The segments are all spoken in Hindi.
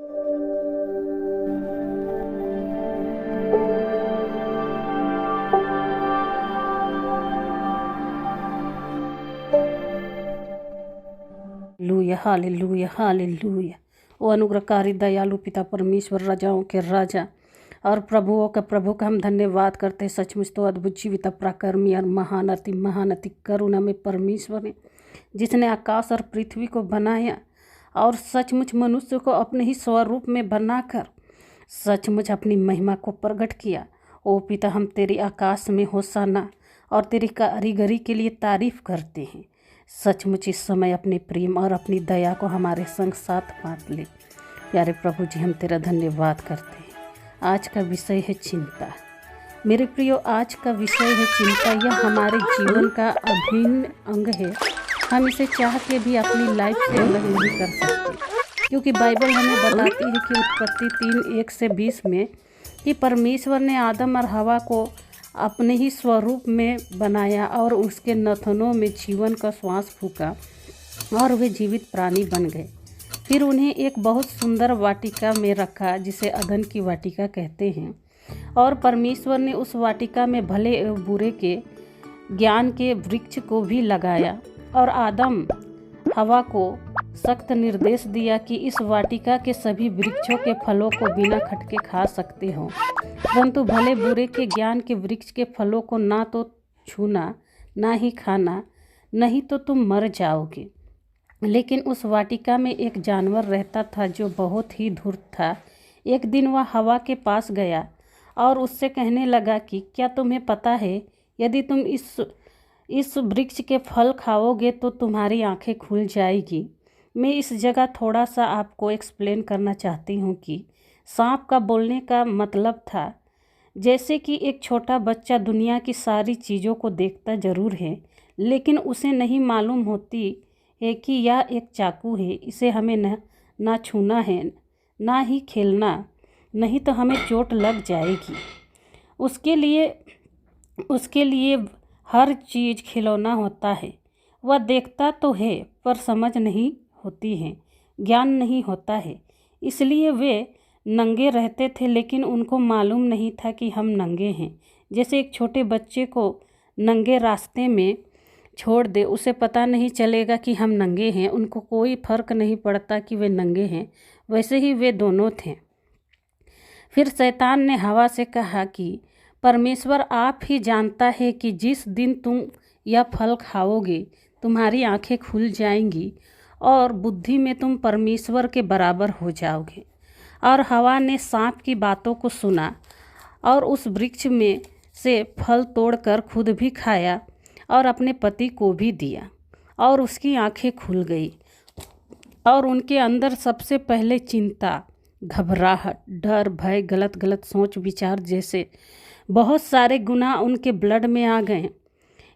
Hallelujah hallelujah hallelujah. ओ अनुग्रहकारी दयालु पिता परमेश्वर, राजाओं के राजा और प्रभुओं का प्रभु का हम धन्यवाद करते हैं। सचमुच तो अद्भुत जीवित पराक्रमी और महान अति करुणा में परमेश्वर ने, जिसने आकाश और पृथ्वी को बनाया और सचमुच मनुष्य को अपने ही स्वरूप में बनाकर सचमुच अपनी महिमा को प्रकट किया। ओ पिता, हम तेरी आकाश में होशाना और तेरी कारीगरी के लिए तारीफ करते हैं। सचमुच इस समय अपने प्रेम और अपनी दया को हमारे संग साथ बांट ले। प्यारे प्रभु जी, हम तेरा धन्यवाद करते हैं। आज का विषय है चिंता। मेरे प्रियो, आज का विषय है चिंता। यह हमारे जीवन का अभिन्न अंग है। हम इसे चाह के भी अपनी लाइफ से अलग नहीं कर सकते, क्योंकि बाइबल हमें बताती है कि उत्पत्ति 3:1-20 में कि परमेश्वर ने आदम और हवा को अपने ही स्वरूप में बनाया और उसके नथनों में जीवन का श्वास फूका और वे जीवित प्राणी बन गए। फिर उन्हें एक बहुत सुंदर वाटिका में रखा, जिसे अदन की वाटिका कहते हैं। और परमेश्वर ने उस वाटिका में भले एवं बुरे के ज्ञान के वृक्ष को भी लगाया और आदम हवा को सख्त निर्देश दिया कि इस वाटिका के सभी वृक्षों के फलों को बिना खटके खा सकते हो, परंतु भले बुरे के ज्ञान के वृक्ष के फलों को ना तो छूना ना ही खाना, नहीं तो तुम मर जाओगे। लेकिन उस वाटिका में एक जानवर रहता था जो बहुत ही धूर्त था। एक दिन वह हवा के पास गया और उससे कहने लगा कि क्या तुम्हें पता है, यदि तुम इस वृक्ष के फल खाओगे तो तुम्हारी आंखें खुल जाएगी। मैं इस जगह थोड़ा सा आपको एक्सप्लेन करना चाहती हूँ कि सांप का बोलने का मतलब था जैसे कि एक छोटा बच्चा दुनिया की सारी चीज़ों को देखता ज़रूर है, लेकिन उसे नहीं मालूम होती है कि यह एक चाकू है, इसे हमें ना छूना है ना ही खेलना, नहीं तो हमें चोट लग जाएगी। उसके लिए हर चीज़ खिलौना होता है। वह देखता तो है पर समझ नहीं होती है, ज्ञान नहीं होता है। इसलिए वे नंगे रहते थे, लेकिन उनको मालूम नहीं था कि हम नंगे हैं। जैसे एक छोटे बच्चे को नंगे रास्ते में छोड़ दे, उसे पता नहीं चलेगा कि हम नंगे हैं, उनको कोई फर्क नहीं पड़ता कि वे नंगे हैं। वैसे ही वे दोनों थे। फिर शैतान ने हवा से कहा कि परमेश्वर आप ही जानता है कि जिस दिन तुम यह फल खाओगे तुम्हारी आंखें खुल जाएंगी और बुद्धि में तुम परमेश्वर के बराबर हो जाओगे। और हवा ने सांप की बातों को सुना और उस वृक्ष में से फल तोड़कर खुद भी खाया और अपने पति को भी दिया, और उसकी आंखें खुल गई। और उनके अंदर सबसे पहले चिंता, घबराहट, डर, भय, गलत सोच विचार जैसे बहुत सारे गुनाह उनके ब्लड में आ गए।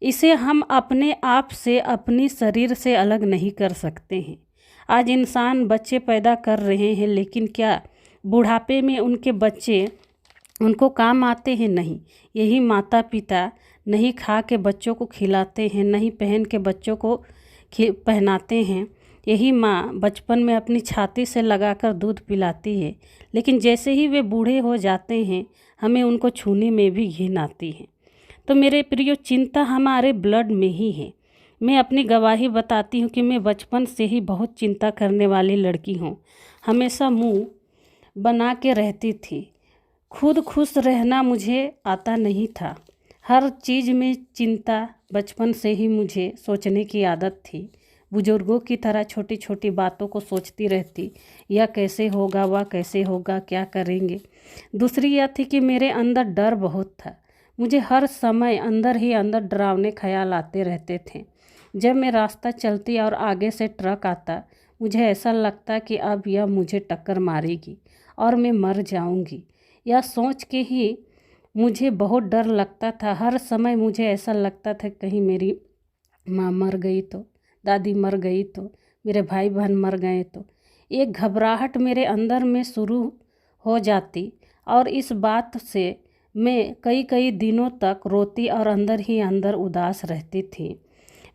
इसे हम अपने आप से, अपनी शरीर से अलग नहीं कर सकते हैं। आज इंसान बच्चे पैदा कर रहे हैं, लेकिन क्या बुढ़ापे में उनके बच्चे उनको काम आते हैं? नहीं। यही माता पिता नहीं खा के बच्चों को खिलाते हैं, नहीं पहन के बच्चों को पहनाते हैं। यही माँ बचपन में अपनी छाती से लगाकर दूध पिलाती है, लेकिन जैसे ही वे बूढ़े हो जाते हैं हमें उनको छूने में भी घिन आती है। तो मेरे प्रियो, चिंता हमारे ब्लड में ही है। मैं अपनी गवाही बताती हूँ कि मैं बचपन से ही बहुत चिंता करने वाली लड़की हूँ। हमेशा मुँह बना के रहती थी। खुद खुश रहना मुझे आता नहीं था। हर चीज़ में चिंता बचपन से ही मुझे सोचने की आदत थी। बुजुर्गों की तरह छोटी छोटी बातों को सोचती रहती, यह कैसे होगा, वह कैसे होगा, क्या करेंगे। दूसरी यह थी कि मेरे अंदर डर बहुत था। मुझे हर समय अंदर ही अंदर डरावने ख्याल आते रहते थे। जब मैं रास्ता चलती और आगे से ट्रक आता, मुझे ऐसा लगता कि अब यह मुझे टक्कर मारेगी और मैं मर जाऊंगी। यह सोच के ही मुझे बहुत डर लगता था। हर समय मुझे ऐसा लगता था कहीं मेरी माँ मर गई तो, दादी मर गई तो, मेरे भाई बहन मर गए तो। एक घबराहट मेरे अंदर में शुरू हो जाती और इस बात से मैं कई दिनों तक रोती और अंदर ही अंदर उदास रहती थी।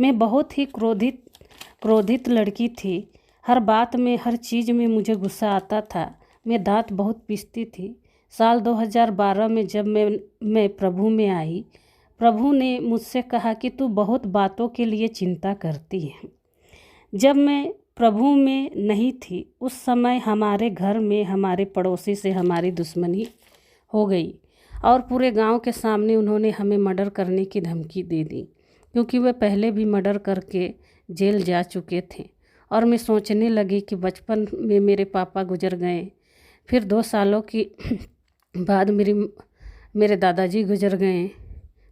मैं बहुत ही क्रोधित लड़की थी। हर बात में, हर चीज़ में मुझे गुस्सा आता था। मैं दांत बहुत पीसती थी। साल 2012 में जब मैं प्रभु में आई, प्रभु ने मुझसे कहा कि तू बहुत बातों के लिए चिंता करती है। जब मैं प्रभु में नहीं थी, उस समय हमारे घर में हमारे पड़ोसी से हमारी दुश्मनी हो गई और पूरे गांव के सामने उन्होंने हमें मर्डर करने की धमकी दे दी, क्योंकि वे पहले भी मर्डर करके जेल जा चुके थे। और मैं सोचने लगी कि बचपन में मेरे पापा गुजर गए, फिर 2 सालों की बाद मेरे दादाजी गुजर गए,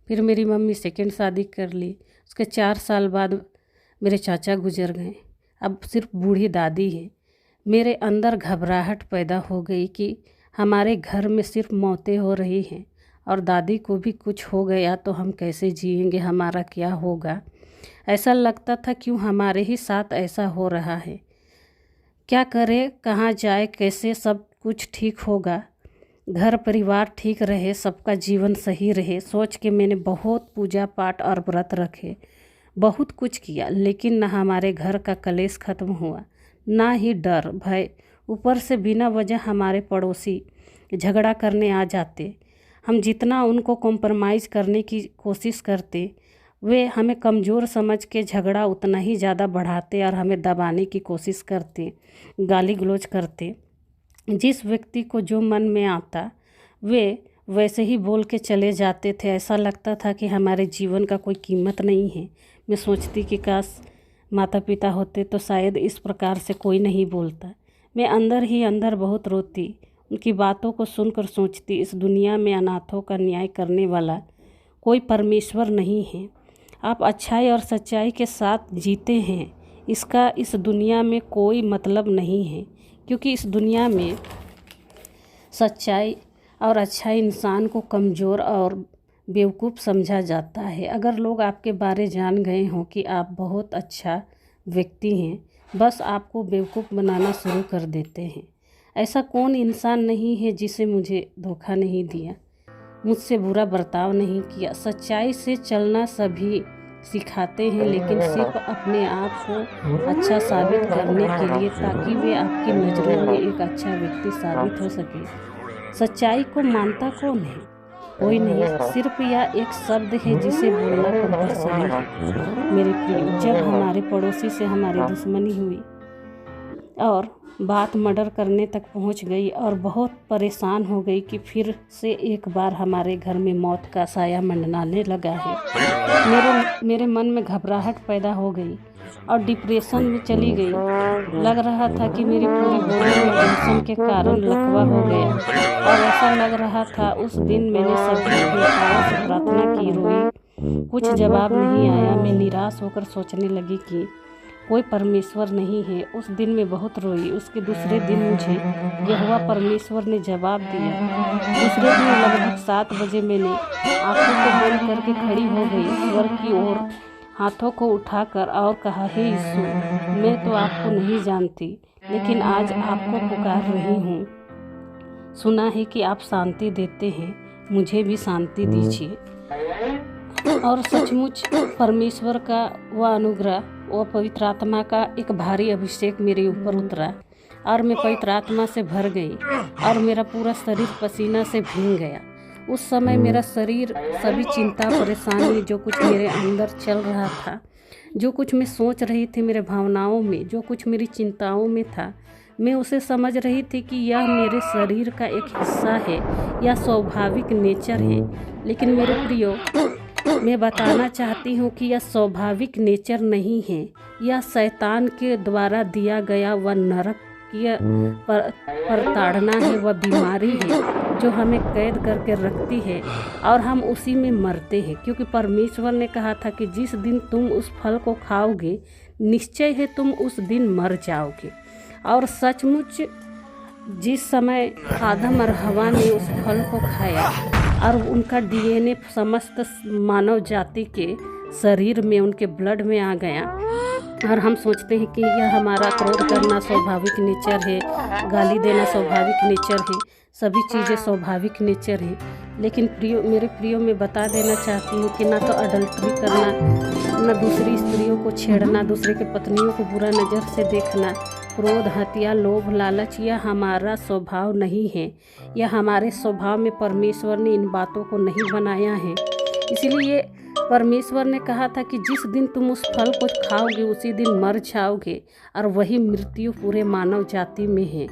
फिर मेरी मम्मी सेकंड शादी कर ली, उसके 4 साल बाद मेरे चाचा गुजर गए, अब सिर्फ बूढ़ी दादी है। मेरे अंदर घबराहट पैदा हो गई कि हमारे घर में सिर्फ मौतें हो रही हैं और दादी को भी कुछ हो गया तो हम कैसे जिएंगे, हमारा क्या होगा। ऐसा लगता था क्यों हमारे ही साथ ऐसा हो रहा है, क्या करे, कहाँ जाए, कैसे सब कुछ ठीक होगा, घर परिवार ठीक रहे, सबका जीवन सही रहे। सोच के मैंने बहुत पूजा पाठ और व्रत रखे, बहुत कुछ किया, लेकिन न हमारे घर का कलेश खत्म हुआ, ना ही डर भय। ऊपर से बिना वजह हमारे पड़ोसी झगड़ा करने आ जाते। हम जितना उनको कॉम्प्रोमाइज़ करने की कोशिश करते, वे हमें कमज़ोर समझ के झगड़ा उतना ही ज़्यादा बढ़ाते और हमें दबाने की कोशिश करते, गाली गलौज करते। जिस व्यक्ति को जो मन में आता वे वैसे ही बोल के चले जाते थे। ऐसा लगता था कि हमारे जीवन का कोई कीमत नहीं है। मैं सोचती कि काश माता पिता होते तो शायद इस प्रकार से कोई नहीं बोलता। मैं अंदर ही अंदर बहुत रोती, उनकी बातों को सुनकर सोचती, इस दुनिया में अनाथों का न्याय करने वाला कोई परमेश्वर नहीं है। आप अच्छाई और सच्चाई के साथ जीते हैं, इसका इस दुनिया में कोई मतलब नहीं है, क्योंकि इस दुनिया में सच्चाई और अच्छाई इंसान को कमज़ोर और बेवकूफ़ समझा जाता है। अगर लोग आपके बारे जान गए हों कि आप बहुत अच्छा व्यक्ति हैं, बस आपको बेवकूफ़ बनाना शुरू कर देते हैं। ऐसा कौन इंसान नहीं है जिसे मुझे धोखा नहीं दिया, मुझसे बुरा बर्ताव नहीं किया। सच्चाई से चलना सभी सिखाते हैं, लेकिन सिर्फ अपने आप को अच्छा साबित करने के लिए, ताकि वे आपकी नज़रों में एक अच्छा व्यक्ति साबित हो सके। सच्चाई को मानता कौन है? कोई नहीं, सिर्फ यह एक शब्द है जिसे बोलना कंपल्सरी है। मेरे प्रिय, जब हमारे पड़ोसी से हमारी दुश्मनी हुई और बात मर्डर करने तक पहुंच गई और बहुत परेशान हो गई कि फिर से एक बार हमारे घर में मौत का साया मंडराने लगा है। मेरे मन में घबराहट पैदा हो गई और डिप्रेशन में चली गई। लग रहा था कि मेरी पूरी बॉडी में टेंशन के कारण लकवा हो गया और ऐसा लग रहा था। उस दिन मैंने सभी की आवाज़ से प्रार्थना की, रोई, कुछ जवाब नहीं आया। मैं निराश होकर सोचने लगी कि कोई परमेश्वर नहीं है। उस दिन मैं बहुत रोई। उसके दूसरे दिन मुझे यहोवा परमेश्वर ने जवाब दिया। दूसरे दिन लगभग 7 बजे मैंने आंखों को बंद करके खड़ी हो गई, स्वर की ओर हाथों को उठाकर और कहा, हे यीशु, मैं तो आपको नहीं जानती, लेकिन आज आपको पुकार रही हूँ। सुना है कि आप शांति देते हैं, मुझे भी शांति दीजिए। और सचमुच परमेश्वर का वह अनुग्रह, वह पवित्र आत्मा का एक भारी अभिषेक मेरे ऊपर उतरा और मैं पवित्र आत्मा से भर गई और मेरा पूरा शरीर पसीना से भीग गया। उस समय मेरा शरीर सभी चिंता, परेशानी, जो कुछ मेरे अंदर चल रहा था, जो कुछ मैं सोच रही थी मेरे भावनाओं में, जो कुछ मेरी चिंताओं में था, मैं उसे समझ रही थी कि यह मेरे शरीर का एक हिस्सा है, यह स्वाभाविक नेचर है। लेकिन मेरे प्रियो, मैं बताना चाहती हूँ कि यह स्वाभाविक नेचर नहीं है, यह शैतान के द्वारा दिया गया वह नरक की प्रताड़ना है, वह बीमारी है जो हमें कैद करके रखती है और हम उसी में मरते हैं। क्योंकि परमेश्वर ने कहा था कि जिस दिन तुम उस फल को खाओगे, निश्चय है तुम उस दिन मर जाओगे। और सचमुच जिस समय आदम और हवा ने उस फल को खाया और उनका डीएनए समस्त मानव जाति के शरीर में, उनके ब्लड में आ गया, और हम सोचते हैं कि यह हमारा क्रोध करना स्वाभाविक नेचर है, गाली देना स्वाभाविक नेचर है, सभी चीज़ें स्वाभाविक नेचर है। लेकिन मेरे प्रियो, मैं बता देना चाहती हूँ कि ना तो अडल्ट्री करना, ना दूसरी स्त्रियों को छेड़ना, दूसरे के पत्नियों को बुरा नज़र से देखना, क्रोध, हत्या, लोभ, लालच यह हमारा स्वभाव नहीं है। यह हमारे स्वभाव में परमेश्वर ने इन बातों को नहीं बनाया है। इसलिए परमेश्वर ने कहा था कि जिस दिन तुम उस फल को खाओगे उसी दिन मर जाओगे, और वही मृत्यु पूरे मानव जाति में है।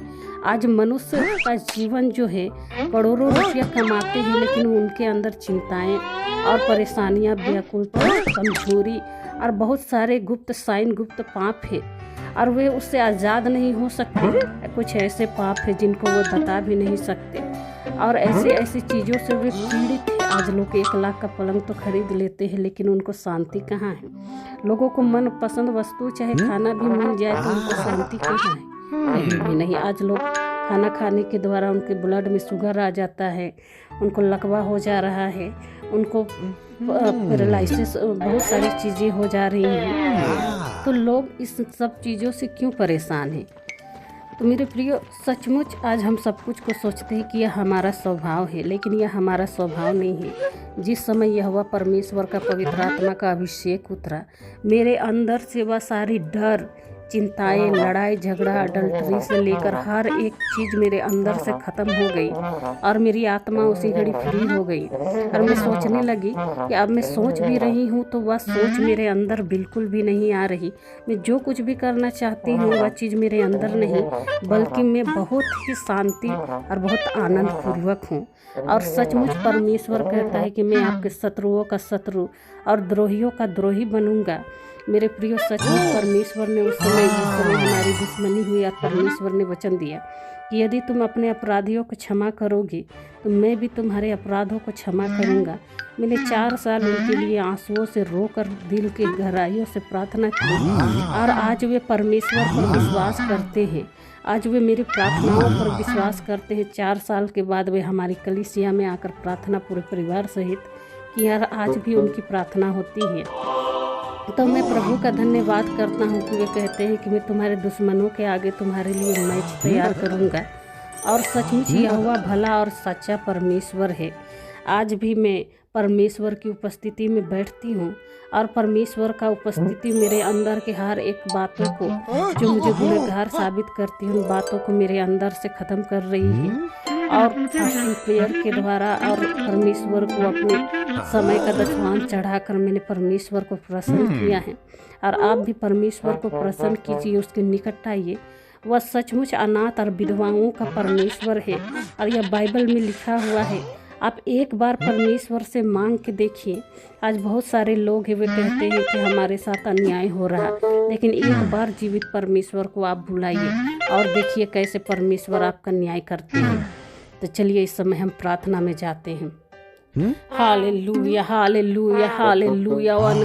आज मनुष्य का जीवन जो है, करोड़ों रुपया कमाते हैं, लेकिन उनके अंदर चिंताएं और परेशानियां, व्याकुलता, कमजोरी और बहुत सारे गुप्त साइन, गुप्त पाप है, और वे उससे आज़ाद नहीं हो सकते। कुछ ऐसे पाप है जिनको वो बता भी नहीं सकते, और ऐसी चीज़ों से वे पीड़ित हैं। आज लोग 1 लाख का पलंग तो खरीद लेते हैं, लेकिन उनको शांति कहाँ है। लोगों को मन पसंद वस्तु चाहे खाना भी मिल जाए तो उनको शांति कहाँ है? कहीं भी नहीं। आज लोग खाना खाने के द्वारा उनके ब्लड में शुगर आ जाता है, उनको लकवा हो जा रहा है, उनको पैरालिसिस, बहुत सारी चीज़ें हो जा रही हैं। तो लोग इस सब चीज़ों से क्यों परेशान हैं? तो मेरे प्रियो, सचमुच आज हम सब कुछ को सोचते हैं कि यह हमारा स्वभाव है, लेकिन यह हमारा स्वभाव नहीं है। जिस समय यहोवा परमेश्वर का पवित्र आत्मा का अभिषेक उतरा, मेरे अंदर से वह सारी डर, चिंताएं, लड़ाई झगड़ा, अडल्ट्री से लेकर हर एक चीज़ मेरे अंदर से ख़त्म हो गई, और मेरी आत्मा उसी घड़ी फ्री हो गई। और मैं सोचने लगी कि अब मैं सोच भी रही हूँ तो वह सोच मेरे अंदर बिल्कुल भी नहीं आ रही। मैं जो कुछ भी करना चाहती हूँ वह चीज़ मेरे अंदर नहीं, बल्कि मैं बहुत ही शांति और बहुत आनंद पूर्वक हूँ। और सचमुच परमेश्वर कहता है कि मैं आपके शत्रुओं का शत्रु और द्रोहियों का द्रोही बनूंगा। मेरे प्रियो, सचमुच परमेश्वर ने उस समय, जिस समय हमारी दुश्मनी हुई, और परमेश्वर ने वचन दिया कि यदि तुम अपने अपराधियों को क्षमा करोगे तो मैं भी तुम्हारे अपराधों को क्षमा करूंगा। मैंने 4 साल उनके लिए आंसुओं से रोकर दिल की गहराइयों से प्रार्थना की, और आज वे परमेश्वर पर विश्वास करते हैं। आज वे मेरी प्रार्थनाओं पर विश्वास करते हैं। 4 साल के बाद वे हमारी कलीसिया में आकर प्रार्थना पूरे परिवार सहित कि यार आज भी उनकी प्रार्थना होती है। तो मैं प्रभु का धन्यवाद करता हूँ कि वे कहते हैं कि मैं तुम्हारे दुश्मनों के आगे तुम्हारे लिए मैच तैयार करूँगा। और सचमुच यहोवा भला और सच्चा परमेश्वर है। आज भी मैं परमेश्वर की उपस्थिति में बैठती हूँ, और परमेश्वर का उपस्थिति मेरे अंदर के हर एक बातों को, जो मुझे गुनहगार साबित करती है, उन बातों को मेरे अंदर से ख़त्म कर रही है। और फास्टिंग प्रेयर के द्वारा और परमेश्वर को अपने समय का दशवांश चढ़ाकर मैंने परमेश्वर को प्रसन्न किया है। और आप भी परमेश्वर को प्रसन्न कीजिए, उसके निकट आइए। वह सचमुच अनाथ और विधवाओं का परमेश्वर है, और यह बाइबल में लिखा हुआ है। आप एक बार परमेश्वर से मांग के देखिए। आज बहुत सारे लोग हैं, वे कहते हैं कि हमारे साथ अन्याय हो रहा, लेकिन एक बार जीवित परमेश्वर को आप बुलाइए और देखिए कैसे परमेश्वर आपका न्याय करते हैं। तो चलिए इस समय हम प्रार्थना में जाते हैं। Hallelujah, hallelujah, hallelujah. वन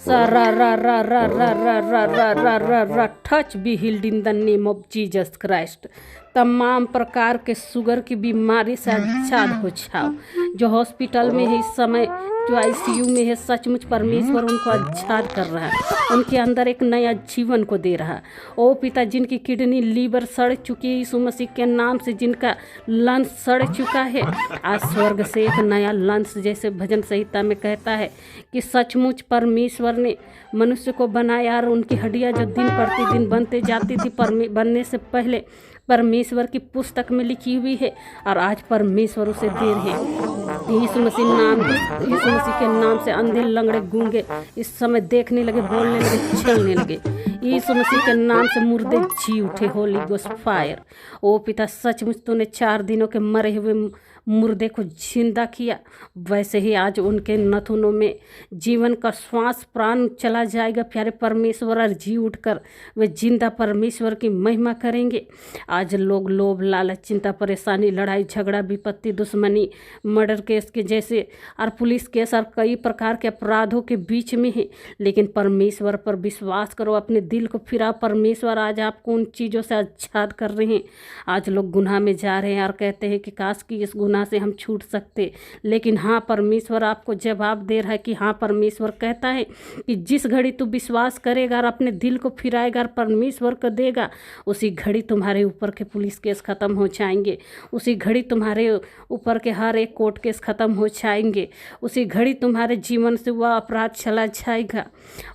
सा रा रा रा रा रा रा रा रा रा रा रा touch be healed in the name of Jesus Christ. तमाम प्रकार के शुगर की बीमारी से आजाद हो जाओ। जो हॉस्पिटल में है इस समय, जो आईसीयू में है, सचमुच परमेश्वर उनको आजाद कर रहा है, उनके अंदर एक नया जीवन को दे रहा है। ओ पिता, जिनकी किडनी, लीवर सड़ चुकी है, यीशु मसीह के नाम से जिनका लंस सड़ चुका है, आज स्वर्ग से एक नया लंस, जैसे भजन संहिता में कहता है कि सचमुच परमेश्वर ने मनुष्य को बनाया, और उनकी हड्डियां जो दिन प्रतिदिन बनते जाती थी, बनने से पहले परमेश्वर की पुस्तक में लिखी हुई है, और आज परमेश्वर उसे दे रहे हैं। यीशु मसीह के नाम से अंधे, लंगड़े, गूंगे इस समय देखने लगे, बोलने लगे, चलने लगे। यीशु मसीह के नाम से मुर्दे जी उठे। Holi ghost fire. ओ पिता, सचमुच तूने 4 दिनों के मरे हुए मुर्दे को जिंदा किया, वैसे ही आज उनके नथुनों में जीवन का श्वास, प्राण चला जाएगा प्यारे परमेश्वर, और जी उठकर वे जिंदा परमेश्वर की महिमा करेंगे। आज लोग लोभ, लालच, चिंता, परेशानी, लड़ाई झगड़ा, विपत्ति, दुश्मनी, मर्डर केस के जैसे और पुलिस केस और कई प्रकार के अपराधों के बीच में है, लेकिन परमेश्वर पर विश्वास करो, अपने दिल को फिरा। परमेश्वर आज आपको उन चीज़ों से आजाद कर रहे हैं। आज लोग गुनाह में जा रहे हैं और कहते हैं कि काश कि इस गुनाह से हम छूट सकते, लेकिन हाँ, परमेश्वर आपको जवाब दे रहा है कि हाँ, परमेश्वर कहता है कि जिस घड़ी तू विश्वास करेगा और अपने दिल को फिराएगा और परमेश्वर को देगा, उसी घड़ी तुम्हारे ऊपर के पुलिस केस खत्म हो जाएंगे, उसी घड़ी तुम्हारे ऊपर के हर एक कोर्ट केस खत्म हो जाएंगे, उसी घड़ी तुम्हारे जीवन से वह अपराध चला जाएगा।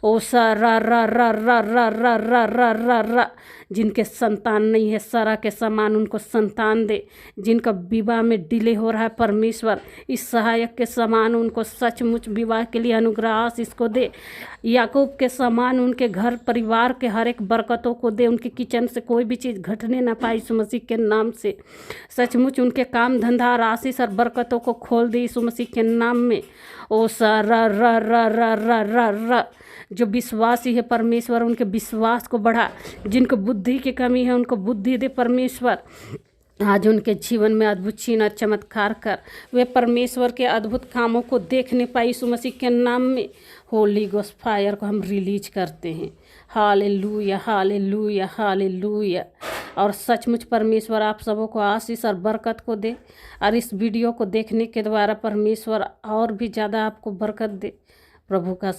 ओ सा रा रा रा रा रा रा रा रा रा रा। जिनके संतान नहीं है सारा के समान उनको संतान दे। जिनका विवाह में डिले हो रहा है परमेश्वर इस सहायक के समान उनको सचमुच विवाह के लिए अनुग्रह आशीष को दे। याकूब के समान उनके घर परिवार के हर एक बरकतों को दे। उनके किचन से कोई भी चीज़ घटने ना पाए यीशु मसीह के नाम से। सचमुच उनके काम धंधा और आशीष और बरकतों को खोल दे यीशु मसीह के नाम में। ओ सा र र र र र र र जो विश्वासी है परमेश्वर उनके विश्वास को बढ़ा। जिनको बुद्धि की कमी है उनको बुद्धि दे परमेश्वर। आज उनके जीवन में अद्भुत चिन्ह चमत्कार कर वे परमेश्वर के अद्भुत कामों को देखने पाए यीशु मसीह के नाम में। होली गोस्ट फायर को हम रिलीज करते हैं। Hallelujah hallelujah hallelujah. और सचमुच परमेश्वर आप सबों को आशीष और बरकत को दे और इस वीडियो को देखने के द्वारा परमेश्वर और भी ज़्यादा आपको बरकत दे। प्रभु का